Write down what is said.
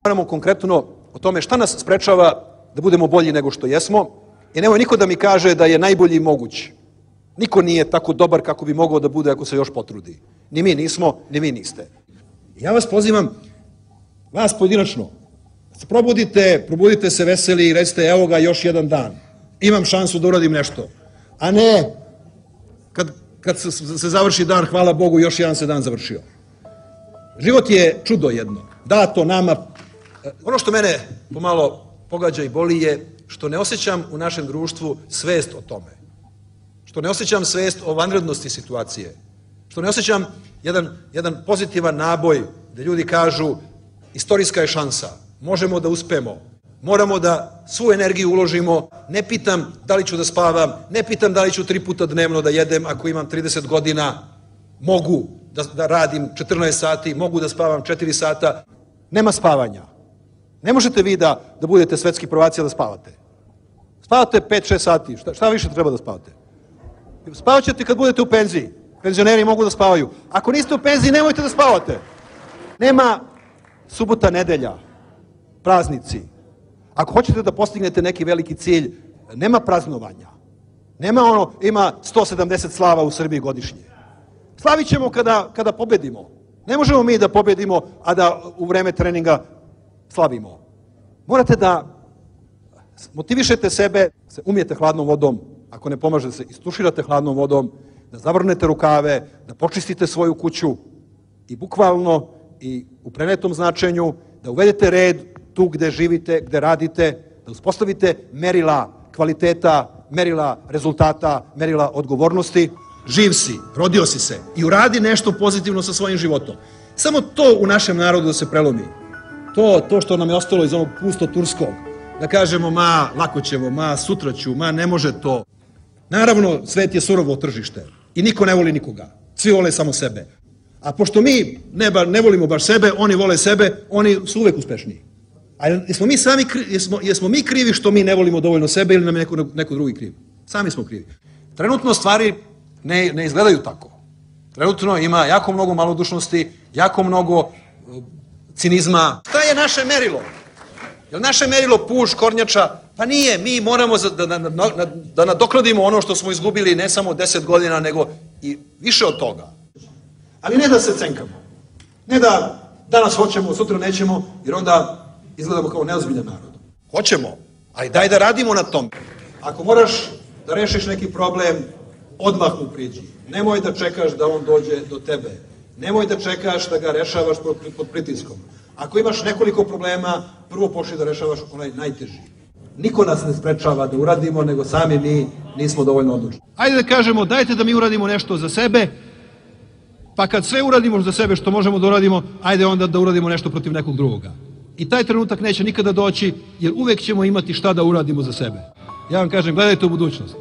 Moramo konkretno o tome šta nas sprečava da budemo bolji nego što jesmo i nemoj niko da mi kaže da je najbolji moguć. Niko nije tako dobar kako bi mogao da bude ako se još potrudi. Ni mi nismo, ni vi niste. Ja vas pozivam, vas pojedinačno, da se probudite se veseli i recite evo ga još jedan dan. Imam šansu da uradim nešto. A ne, kad se završi dan, hvala Bogu, još jedan se dan završio. Život je čudo jedno. Dato nama. Ono što mene pomalo pogađa i boli je što ne osjećam u našem društvu svest o tome. Što ne osjećam svest o vanrednosti situacije. Što ne osjećam jedan pozitivan naboj gde ljudi kažu istorijska je šansa, možemo da uspemo, moramo da svu energiju uložimo, ne pitam da li ću da spavam, ne pitam da li ću 3 puta dnevno da jedem ako imam 30 godina, mogu da radim 14 sati, mogu da spavam 4 sata. Nema spavanja. Ne možete vi da budete svetski prvaci da spavate. Spavate 5-6 sati, šta više treba da spavate? Spavat ćete kad budete u penziji. Penzioneri mogu da spavaju. Ako niste u penziji, nemojte da spavate. Nema subota, nedelja, praznici. Ako hoćete da postignete neki veliki cilj, nema praznovanja. Nema ima 170 slava u Srbiji godišnje. Slavit ćemo kada pobedimo. Ne možemo mi da pobedimo, a da u vreme treninga slavimo. Morate da motivišete sebe, se umijete hladnom vodom, ako ne pomaže da se istuširate hladnom vodom, da zavrnete rukave, da počistite svoju kuću i bukvalno i u prenetom značenju, da uvedete red tu gde živite, gde radite, da uspostavite merila kvaliteta, merila rezultata, merila odgovornosti. Živ si, rodio si se i uradi nešto pozitivno sa svojim životom. Samo to u našem narodu da se prelomi. To što nam je ostalo iz onog pusto turskog. Da kažemo, ma, lako ćemo, ma, sutra ću, ma, ne može to. Naravno, svet je surovo tržište i niko ne voli nikoga. Svi vole samo sebe. A pošto mi ne volimo baš sebe, oni vole sebe, oni su uvek uspešniji. A jesmo mi krivi što mi ne volimo dovoljno sebe ili nam je neko drugi kriv? Sami smo krivi. Trenutno stvari ne izgledaju tako. Trenutno ima jako mnogo malodušnosti, jako mnogo cinizma. Šta je naše merilo? Je li naše merilo puš, kornjača? Pa nije, mi moramo da nadoknadimo ono što smo izgubili ne samo 10 godina, nego i više od toga. Ali ne da se cenkamo. Ne da danas hoćemo, sutra nećemo, jer onda izgledamo kao neozbiljan narod. Hoćemo, ali daj da radimo na tom. Ako moraš da rešiš neki problem, odmah mu priđi. Nemoj da čekaš da on dođe do tebe. Nemoj da čekaš da ga rešavaš pod pritiskom. Ako imaš nekoliko problema, prvo počni da rešavaš onaj najteži. Niko nas ne sprečava da uradimo, nego sami mi nismo dovoljno odlučni. Ajde da kažemo, dajte da mi uradimo nešto za sebe, pa kad sve uradimo za sebe što možemo da uradimo, ajde onda da uradimo nešto protiv nekog drugoga. I taj trenutak neće nikada doći, jer uvek ćemo imati šta da uradimo za sebe. Ja vam kažem, gledajte u budućnost.